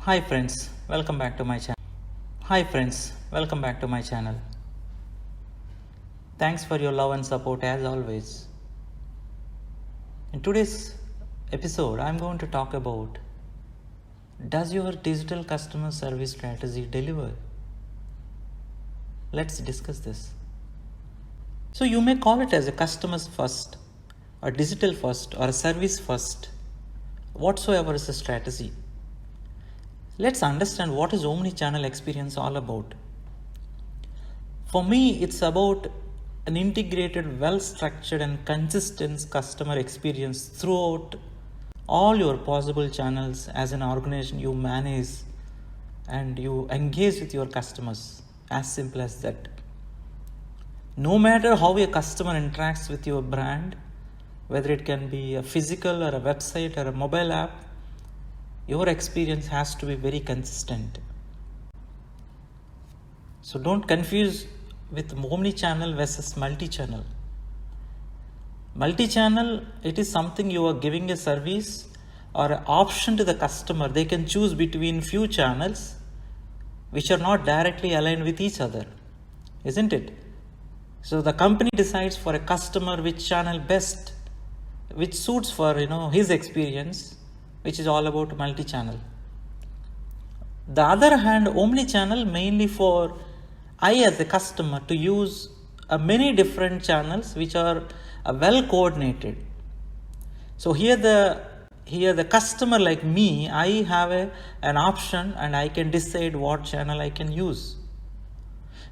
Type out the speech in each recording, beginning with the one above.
Hi friends, welcome back to my channel. Hi friends, welcome back to my channel. Thanks for your love and support as always. In today's episode, I'm going to talk about, does your digital customer service strategy deliver? Let's discuss this. So you may call it as a customers first, a digital first, or a service first, whatsoever is the strategy. Let's understand what is omni-channel experience all about. For me, it's about an integrated, well-structured and consistent customer experience throughout all your possible channels. As an organization, you manage and you engage with your customers. As simple as that. No matter how a customer interacts with your brand, whether it can be a physical or a website or a mobile app, your experience has to be very consistent. So don't confuse with omni-channel versus multi-channel. Multi-channel, it is something you are giving a service or an option to the customer. They can choose between few channels which are not directly aligned with each other, isn't it? So the company decides for a customer which channel best, which suits for his experience, which is all about multi-channel. The other hand, omni-channel mainly for I as a customer to use many different channels which are well coordinated. So here the customer like me, I have an option and I can decide what channel I can use.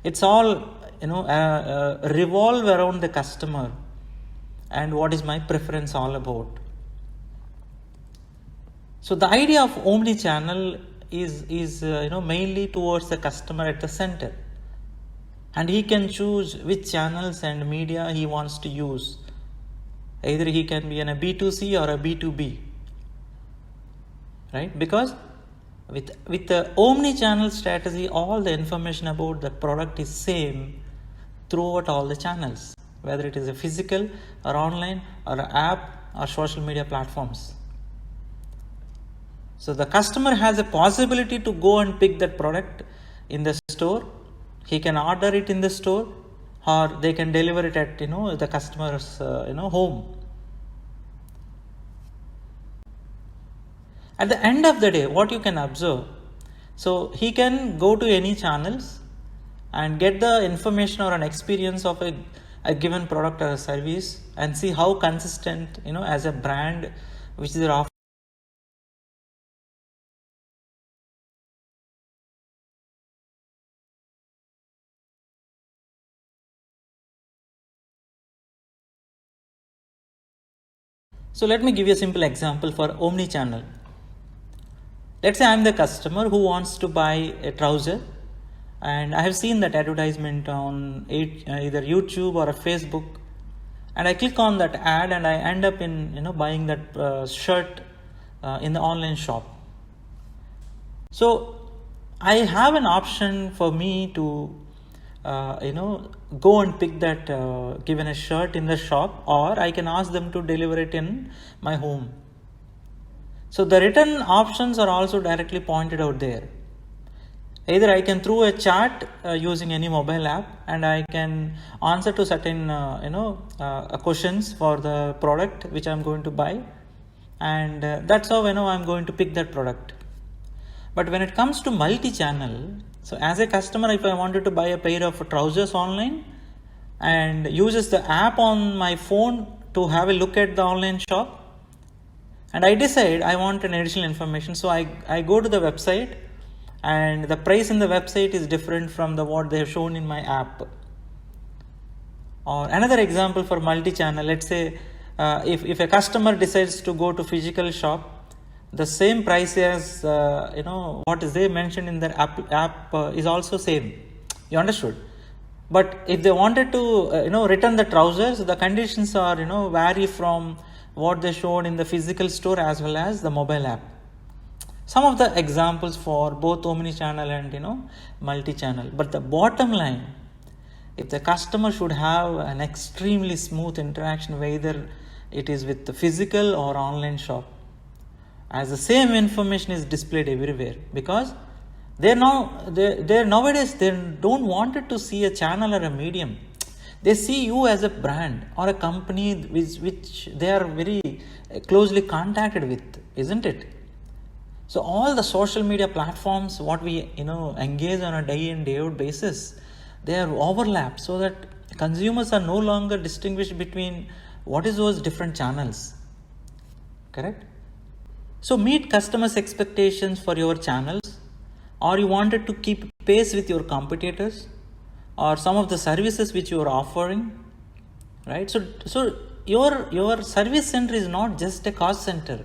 It's all revolve around the customer and what is my preference all about. So the idea of omni-channel is mainly towards the customer at the center, and he can choose which channels and media he wants to use. Either he can be in a B2C or a B2B, right? Because with the omni-channel strategy, all the information about the product is same throughout all the channels, whether it is a physical or online or an app or social media platforms. So the customer has a possibility to go and pick that product in the store. He can order it in the store, or they can deliver it at the customer's home. At the end of the day, what you can observe, so he can go to any channels and get the information or an experience of a given product or a service and see how consistent as a brand which they are offering. So let me give you a simple example for omni-channel. Let's say I'm the customer who wants to buy a trouser, and I have seen that advertisement on either YouTube or a Facebook, and I click on that ad and I end up in buying that shirt in the online shop. So I have an option for me to go and pick that given a shirt in the shop, or I can ask them to deliver it in my home. So the written options are also directly pointed out there. Either I can through a chat using any mobile app, and I can answer to certain questions for the product which I'm going to buy, and that's how I'm going to pick that product. But when it comes to multi-channel, so as a customer, if I wanted to buy a pair of trousers online and uses the app on my phone to have a look at the online shop, and I decide I want an additional information, so I go to the website, and the price in the website is different from what they have shown in my app. Or another example for multi-channel, let's say if a customer decides to go to physical shop, the same price as what is they mentioned in their app is also same. You understood? But if they wanted to return the trousers, the conditions are vary from what they showed in the physical store as well as the mobile app. Some of the examples for both omni-channel and multi-channel. But the bottom line, if the customer should have an extremely smooth interaction, whether it is with the physical or online shop, as the same information is displayed everywhere, because they're nowadays they don't want to see a channel or a medium. They see you as a brand or a company which they are very closely contacted with, isn't it? So all the social media platforms, what we engage on a day in day out basis, they are overlapped, so that consumers are no longer distinguished between what is those different channels. Correct? So meet customers' expectations for your channels, or you wanted to keep pace with your competitors, or some of the services which you are offering, right? So your service center is not just a cost center,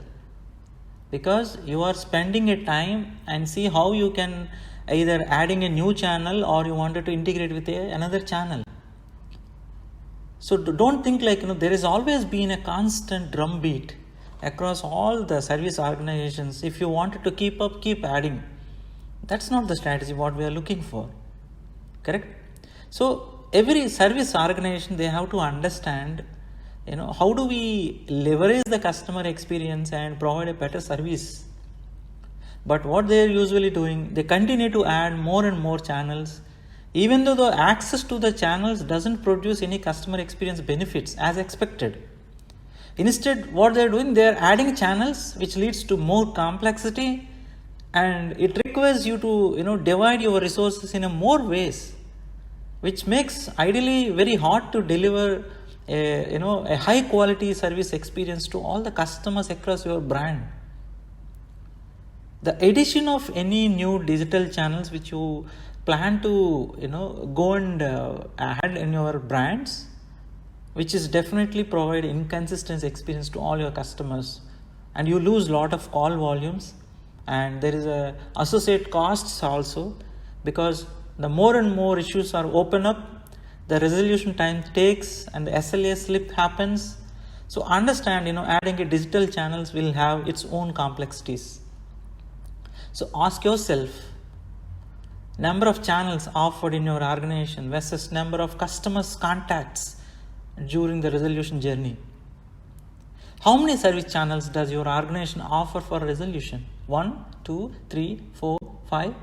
because you are spending a time and see how you can either adding a new channel, or you wanted to integrate with another channel. So don't think like there has always been a constant drumbeat across all the service organizations. If you wanted to keep up, keep adding. That's not the strategy what we are looking for. Correct? So every service organization, they have to understand how do we leverage the customer experience and provide a better service. But what they are usually doing, they continue to add more and more channels, even though the access to the channels doesn't produce any customer experience benefits as expected. Instead, what they are doing, they are adding channels, which leads to more complexity, and it requires you to divide your resources in more ways, which makes ideally very hard to deliver a high quality service experience to all the customers across your brand. The addition of any new digital channels which you plan to go and add in your brands, which is definitely provide inconsistent experience to all your customers, and you lose lot of call volumes, and there is a associate costs also, because the more and more issues are open up, the resolution time takes, and the SLA slip happens. So understand, adding a digital channels will have its own complexities. So ask yourself, number of channels offered in your organization versus number of customers contacts during the resolution journey. How many service channels does your organization offer for resolution? 1, 2, 3, 4, 5?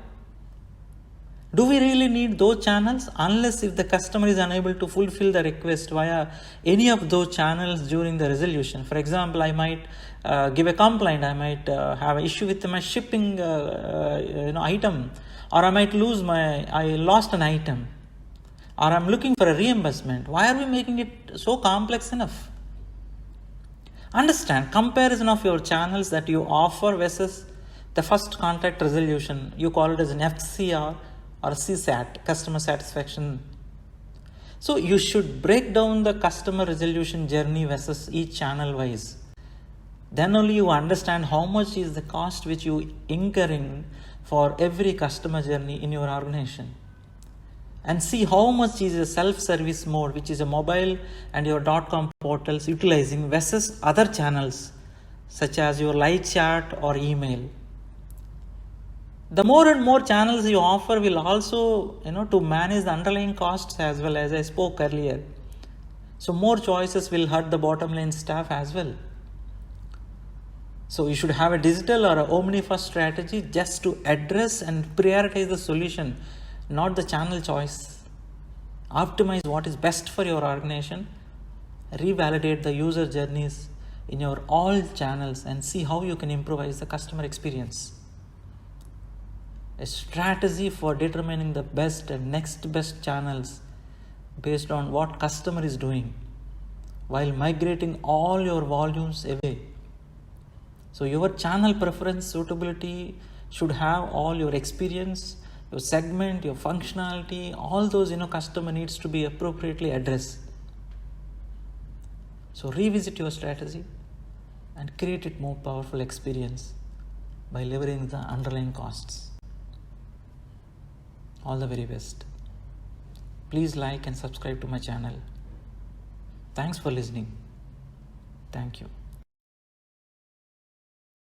Do we really need those channels, unless if the customer is unable to fulfill the request via any of those channels during the resolution? For example, I might give a complaint, I might have an issue with my shipping item, or I might I lost an item, or I'm looking for a reimbursement. Why are we making it so complex enough? Understand, comparison of your channels that you offer versus the first contact resolution. You call it as an FCR or CSAT, customer satisfaction. So you should break down the customer resolution journey versus each channel wise. Then only you understand how much is the cost which you incurring for every customer journey in your organization. And see how much is a self-service mode, which is a mobile and your .com portals utilizing, versus other channels such as your live chat or email. The more and more channels you offer will also, to manage the underlying costs as well, as I spoke earlier. So more choices will hurt the bottom line staff as well. So you should have a digital or a omni-first strategy just to address and prioritize the solution, not the channel choice. Optimize what is best for your organization. Revalidate the user journeys in your all channels and see how you can improvise the customer experience. A strategy for determining the best and next best channels based on what customer is doing, while migrating all your volumes away. So your channel preference suitability should have all your experience, your segment, your functionality, all those customer needs to be appropriately addressed. So revisit your strategy and create it more powerful experience by leveraging the underlying costs. All the very best. Please like and subscribe to my channel. Thanks for listening. Thank you.